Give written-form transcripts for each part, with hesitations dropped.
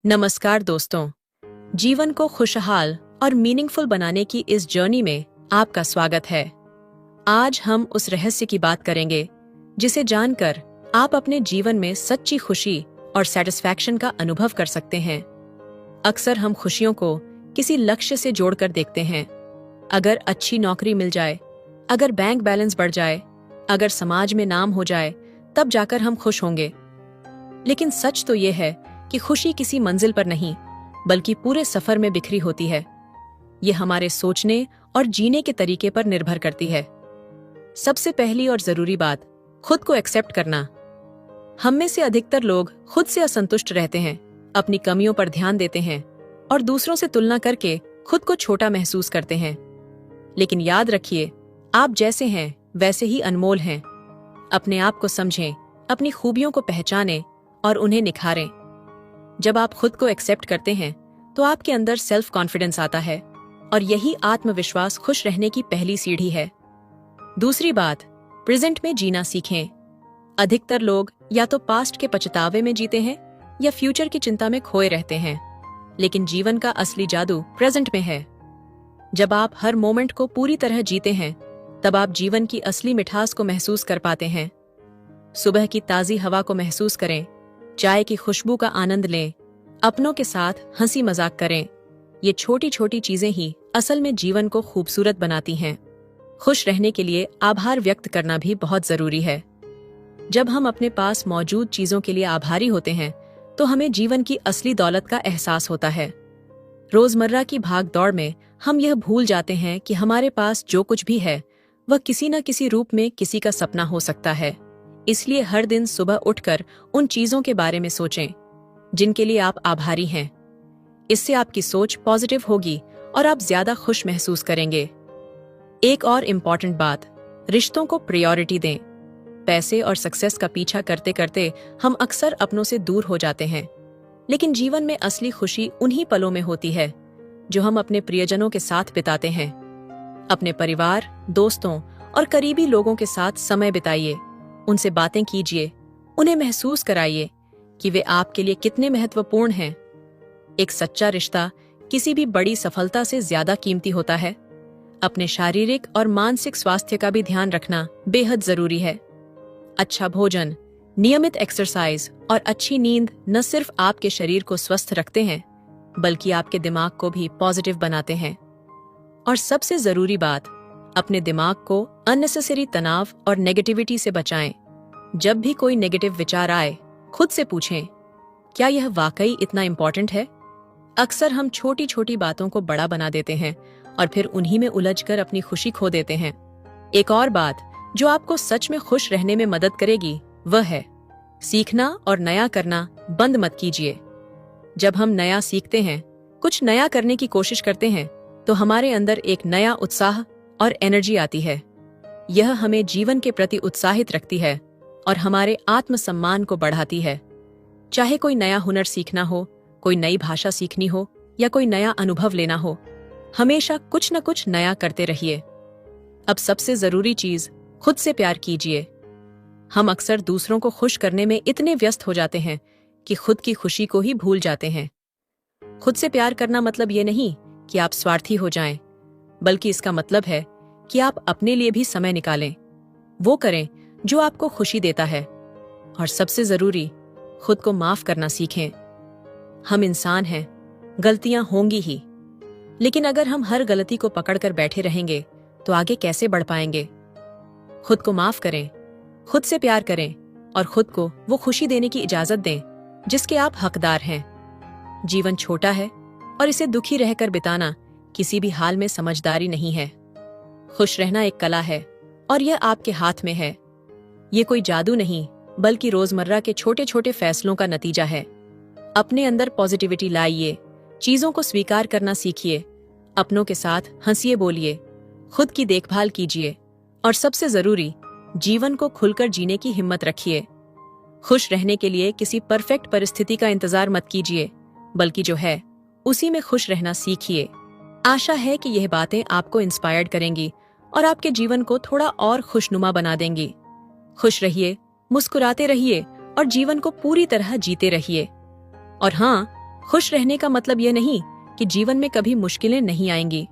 नमस्कार दोस्तों। जीवन को खुशहाल और मीनिंगफुल बनाने की इस जर्नी में आपका स्वागत है। आज हम उस रहस्य की बात करेंगे जिसे जानकर आप अपने जीवन में सच्ची खुशी और सेटिस्फैक्शन का अनुभव कर सकते हैं। अक्सर हम खुशियों को किसी लक्ष्य से जोड़कर देखते हैं। अगर अच्छी नौकरी मिल जाए, अगर बैंक बैलेंस बढ़ जाए, अगर समाज में नाम हो जाए, तब जाकर हम खुश होंगे। लेकिन सच तो ये है कि खुशी किसी मंजिल पर नहीं, बल्कि पूरे सफर में बिखरी होती है। ये हमारे सोचने और जीने के तरीके पर निर्भर करती है। सबसे पहली और जरूरी बात, खुद को एक्सेप्ट करना। हम में से अधिकतर लोग खुद से असंतुष्ट रहते हैं, अपनी कमियों पर ध्यान देते हैं और दूसरों से तुलना करके खुद को छोटा महसूस करते हैं। लेकिन याद रखिए, आप जैसे हैं वैसे ही अनमोल हैं। अपने आप को समझें, अपनी खूबियों को पहचानें और उन्हें निखारें। जब आप खुद को एक्सेप्ट करते हैं तो आपके अंदर सेल्फ कॉन्फिडेंस आता है और यही आत्मविश्वास खुश रहने की पहली सीढ़ी है। दूसरी बात, प्रेजेंट में जीना सीखें। अधिकतर लोग या तो पास्ट के पछतावे में जीते हैं या फ्यूचर की चिंता में खोए रहते हैं, लेकिन जीवन का असली जादू प्रेजेंट में है। जब आप हर मोमेंट को पूरी तरह जीते हैं, तब आप जीवन की असली मिठास को महसूस कर पाते हैं। सुबह की ताजी हवा को महसूस करें, चाय की खुशबू का आनंद लें, अपनों के साथ हंसी मजाक करें। ये छोटी छोटी चीजें ही असल में जीवन को खूबसूरत बनाती हैं। खुश रहने के लिए आभार व्यक्त करना भी बहुत जरूरी है। जब हम अपने पास मौजूद चीजों के लिए आभारी होते हैं तो हमें जीवन की असली दौलत का एहसास होता है। रोजमर्रा की भाग दौड़ में हम यह भूल जाते हैं कि हमारे पास जो कुछ भी है वह किसी न किसी रूप में किसी का सपना हो सकता है। इसलिए हर दिन सुबह उठकर उन चीजों के बारे में सोचें जिनके लिए आप आभारी हैं। इससे आपकी सोच पॉजिटिव होगी और आप ज्यादा खुश महसूस करेंगे। एक और इम्पॉर्टेंट बात, रिश्तों को प्रायोरिटी दें। पैसे और सक्सेस का पीछा करते करते हम अक्सर अपनों से दूर हो जाते हैं, लेकिन जीवन में असली खुशी उन्हीं पलों में होती है जो हम अपने प्रियजनों के साथ बिताते हैं। अपने परिवार, दोस्तों और करीबी लोगों के साथ समय बिताइए। उनसे बातें कीजिए, उन्हें महसूस कराइए कि वे आपके लिए कितने महत्वपूर्ण हैं। एक सच्चा रिश्ता किसी भी बड़ी सफलता से ज्यादा कीमती होता है। अपने शारीरिक और मानसिक स्वास्थ्य का भी ध्यान रखना बेहद जरूरी है। अच्छा भोजन, नियमित एक्सरसाइज और अच्छी नींद न सिर्फ आपके शरीर को स्वस्थ रखते हैं, बल्कि आपके दिमाग को भी पॉजिटिव बनाते हैं। और सबसे जरूरी बात, अपने दिमाग को अननेसेसरी तनाव और नेगेटिविटी से बचाएं। जब भी कोई नेगेटिव विचार आए, खुद से पूछें, क्या यह वाकई इतना इम्पोर्टेंट है? अक्सर हम छोटी छोटी बातों को बड़ा बना देते हैं और फिर उन्हीं में उलझकर अपनी खुशी खो देते हैं। एक और बात जो आपको सच में खुश रहने में मदद करेगी वह है सीखना और नया करना बंद मत कीजिए। जब हम नया सीखते हैं, कुछ नया करने की कोशिश करते हैं, तो हमारे अंदर एक नया उत्साह और एनर्जी आती है। यह हमें जीवन के प्रति उत्साहित रखती है और हमारे आत्मसम्मान को बढ़ाती है। चाहे कोई नया हुनर सीखना हो, कोई नई भाषा सीखनी हो या कोई नया अनुभव लेना हो, हमेशा कुछ न कुछ नया करते रहिए। अब सबसे जरूरी चीज, खुद से प्यार कीजिए। हम अक्सर दूसरों को खुश करने में इतने व्यस्त हो जाते हैं कि खुद की खुशी को ही भूल जाते हैं। खुद से प्यार करना मतलब ये नहीं कि आप स्वार्थी हो जाएं, बल्कि इसका मतलब है कि आप अपने लिए भी समय निकालें। वो करें जो आपको खुशी देता है। और सबसे जरूरी, खुद को माफ करना सीखें। हम इंसान हैं, गलतियां होंगी ही, लेकिन अगर हम हर गलती को पकड़कर बैठे रहेंगे तो आगे कैसे बढ़ पाएंगे? खुद को माफ करें, खुद से प्यार करें और खुद को वो खुशी देने की इजाजत दें जिसके आप हकदार हैं। जीवन छोटा है और इसे दुखी रहकर बिताना किसी भी हाल में समझदारी नहीं है। खुश रहना एक कला है और यह आपके हाथ में है। ये कोई जादू नहीं, बल्कि रोजमर्रा के छोटे छोटे फैसलों का नतीजा है। अपने अंदर पॉजिटिविटी लाइए, चीजों को स्वीकार करना सीखिए, अपनों के साथ हंसिए बोलिए, खुद की देखभाल कीजिए और सबसे जरूरी, जीवन को खुलकर जीने की हिम्मत रखिए। खुश रहने के लिए किसी परफेक्ट परिस्थिति का इंतजार मत कीजिए, बल्कि जो है उसी में खुश रहना सीखिए। आशा है कि यह बातें आपको इंस्पायर्ड करेंगी और आपके जीवन को थोड़ा और खुशनुमा बना देंगी। खुश रहिए, मुस्कुराते रहिए और जीवन को पूरी तरह जीते रहिए। और हाँ, खुश रहने का मतलब यह नहीं कि जीवन में कभी मुश्किलें नहीं आएंगी।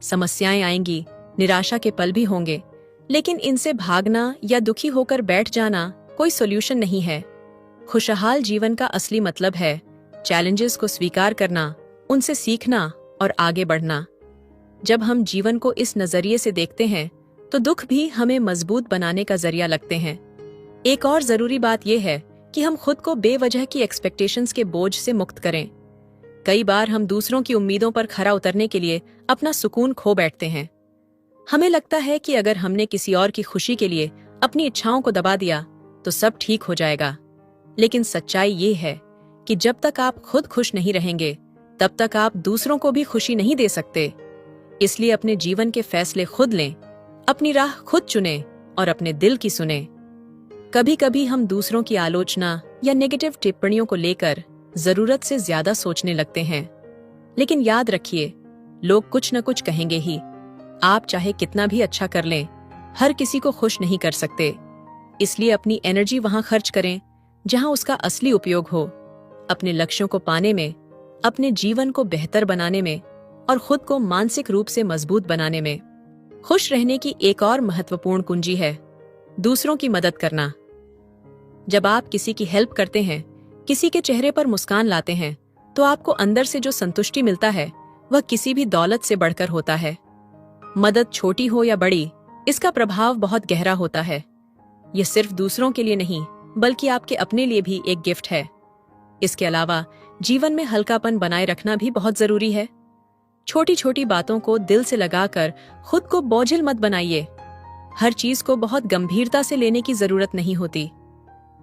समस्याएं आएंगी, निराशा के पल भी होंगे, लेकिन इनसे भागना या दुखी होकर बैठ जाना कोई सॉल्यूशन नहीं है। खुशहाल जीवन का असली मतलब है चैलेंजेस को स्वीकार करना, उनसे सीखना और आगे बढ़ना। जब हम जीवन को इस नजरिए से देखते हैं तो दुख भी हमें मजबूत बनाने का जरिया लगते हैं। एक और जरूरी बात यह है कि हम खुद को बेवजह की एक्सपेक्टेशंस के बोझ से मुक्त करें। कई बार हम दूसरों की उम्मीदों पर खरा उतरने के लिए अपना सुकून खो बैठते हैं। हमें लगता है कि अगर हमने किसी और की खुशी के लिए अपनी इच्छाओं को दबा दिया तो सब ठीक हो जाएगा। लेकिन सच्चाई ये है कि जब तक आप खुद खुश नहीं रहेंगे तब तक आप दूसरों को भी खुशी नहीं दे सकते। इसलिए अपने जीवन के फैसले खुद लें, अपनी राह खुद चुनें और अपने दिल की सुने। कभी कभी हम दूसरों की आलोचना या नेगेटिव टिप्पणियों को लेकर जरूरत से ज्यादा सोचने लगते हैं। लेकिन याद रखिए, लोग कुछ न कुछ कहेंगे ही। आप चाहे कितना भी अच्छा कर लें, हर किसी को खुश नहीं कर सकते। इसलिए अपनी एनर्जी वहां खर्च करें जहां उसका असली उपयोग हो। अपने लक्ष्यों को पाने में, अपने जीवन को बेहतर बनाने में और खुद को मानसिक रूप से मजबूत बनाने में। खुश रहने की एक और महत्वपूर्ण कुंजी है दूसरों की मदद करना। जब आप किसी की हेल्प करते हैं, किसी के चेहरे पर मुस्कान लाते हैं, तो आपको अंदर से जो संतुष्टि मिलता है वह किसी भी दौलत से बढ़कर होता है। मदद छोटी हो या बड़ी, इसका प्रभाव बहुत गहरा होता है। यह सिर्फ दूसरों के लिए नहीं बल्कि आपके अपने लिए भी एक गिफ्ट है। इसके अलावा जीवन में हल्कापन बनाए रखना भी बहुत जरूरी है। छोटी छोटी बातों को दिल से लगाकर खुद को बोझिल मत बनाइए। हर चीज को बहुत गंभीरता से लेने की जरूरत नहीं होती।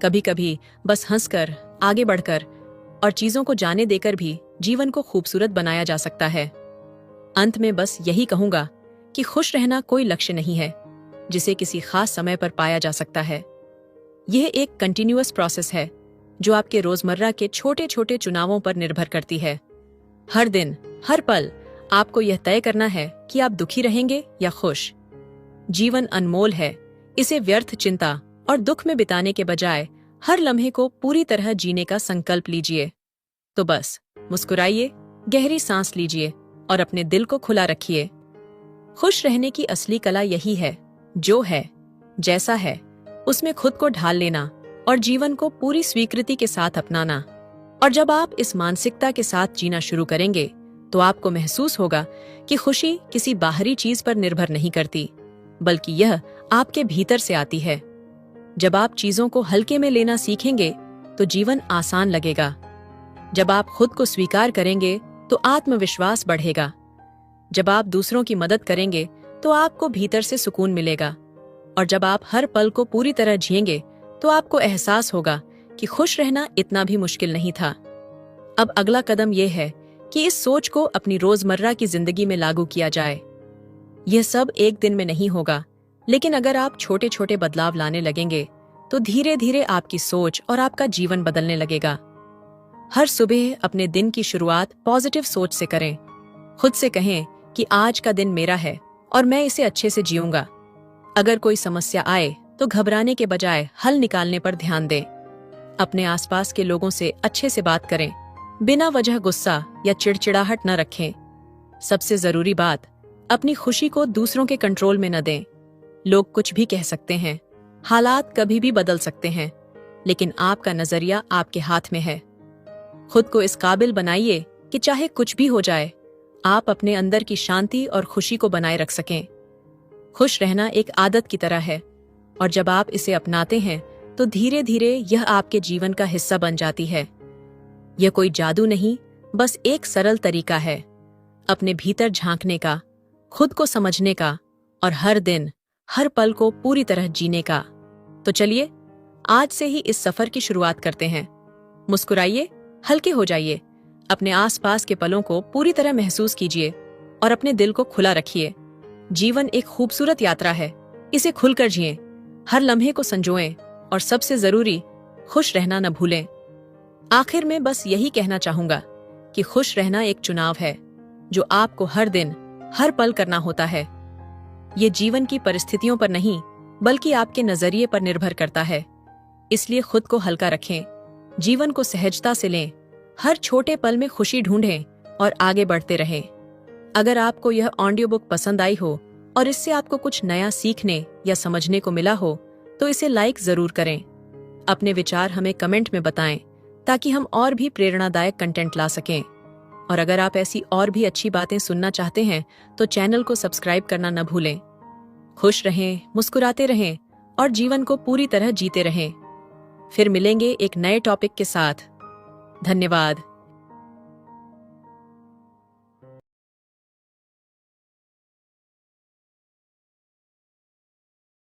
कभी कभी बस हंसकर, आगे बढ़कर और चीजों को जाने देकर भी जीवन को खूबसूरत बनाया जा सकता है। अंत में बस यही कहूंगा कि खुश रहना कोई लक्ष्य नहीं है जिसे किसी खास समय पर पाया जा सकता है। यह एक कंटिन्यूअस प्रोसेस है जो आपके रोजमर्रा के छोटे छोटे चुनावों पर निर्भर करती है। हर दिन, हर पल आपको यह तय करना है कि आप दुखी रहेंगे या खुश। जीवन अनमोल है, इसे व्यर्थ चिंता और दुख में बिताने के बजाय हर लम्हे को पूरी तरह जीने का संकल्प लीजिए। तो बस मुस्कुराइए, गहरी सांस लीजिए और अपने दिल को खुला रखिए। खुश रहने की असली कला यही है, जो है, जैसा है, उसमें खुद को ढाल लेना और जीवन को पूरी स्वीकृति के साथ अपनाना। और जब आप इस मानसिकता के साथ जीना शुरू करेंगे तो आपको महसूस होगा कि खुशी किसी बाहरी चीज पर निर्भर नहीं करती, बल्कि यह आपके भीतर से आती है। जब आप चीजों को हल्के में लेना सीखेंगे तो जीवन आसान लगेगा। जब आप खुद को स्वीकार करेंगे तो आत्मविश्वास बढ़ेगा। जब आप दूसरों की मदद करेंगे तो आपको भीतर से सुकून मिलेगा। और जब आप हर पल को पूरी तरह जिएंगे तो आपको एहसास होगा कि खुश रहना इतना भी मुश्किल नहीं था। अब अगला कदम यह है कि इस सोच को अपनी रोजमर्रा की जिंदगी में लागू किया जाए। यह सब एक दिन में नहीं होगा, लेकिन अगर आप छोटे छोटे बदलाव लाने लगेंगे तो धीरे धीरे आपकी सोच और आपका जीवन बदलने लगेगा। हर सुबह अपने दिन की शुरुआत पॉजिटिव सोच से करें। खुद से कहें कि आज का दिन मेरा है और मैं इसे अच्छे से जीऊंगा। अगर कोई समस्या आए तो घबराने के बजाय हल निकालने पर ध्यान दें। अपने आसपास के लोगों से अच्छे से बात करें, बिना वजह गुस्सा या चिड़चिड़ाहट न रखें। सबसे जरूरी बात, अपनी खुशी को दूसरों के कंट्रोल में न दें। लोग कुछ भी कह सकते हैं, हालात कभी भी बदल सकते हैं, लेकिन आपका नजरिया आपके हाथ में है। खुद को इस काबिल बनाइए कि चाहे कुछ भी हो जाए, आप अपने अंदर की शांति और खुशी को बनाए रख सकें। खुश रहना एक आदत की तरह है और जब आप इसे अपनाते हैं तो धीरे धीरे यह आपके जीवन का हिस्सा बन जाती है। यह कोई जादू नहीं, बस एक सरल तरीका है अपने भीतर झांकने का, खुद को समझने का और हर दिन, हर पल को पूरी तरह जीने का। तो चलिए आज से ही इस सफर की शुरुआत करते हैं। मुस्कुराइए, हल्के हो जाइए, अपने आसपास के पलों को पूरी तरह महसूस कीजिए और अपने दिल को खुला रखिए। जीवन एक खूबसूरत यात्रा है, इसे खुलकर जिएं, हर लम्हे को संजोएं और सबसे जरूरी, खुश रहना न भूलें। आखिर में बस यही कहना चाहूंगा कि खुश रहना एक चुनाव है जो आपको हर दिन, हर पल करना होता है। ये जीवन की परिस्थितियों पर नहीं बल्कि आपके नजरिए पर निर्भर करता है। इसलिए खुद को हल्का रखें, जीवन को सहजता से लें, हर छोटे पल में खुशी ढूंढें और आगे बढ़ते रहें। अगर आपको यह ऑडियो बुक पसंद आई हो और इससे आपको कुछ नया सीखने या समझने को मिला हो तो इसे लाइक जरूर करें। अपने विचार हमें कमेंट में बताएं ताकि हम और भी प्रेरणादायक कंटेंट ला सकें। और अगर आप ऐसी और भी अच्छी बातें सुनना चाहते हैं तो चैनल को सब्सक्राइब करना न भूलें। खुश रहें, मुस्कुराते रहें और जीवन को पूरी तरह जीते रहें। फिर मिलेंगे एक नए टॉपिक के साथ। धन्यवाद।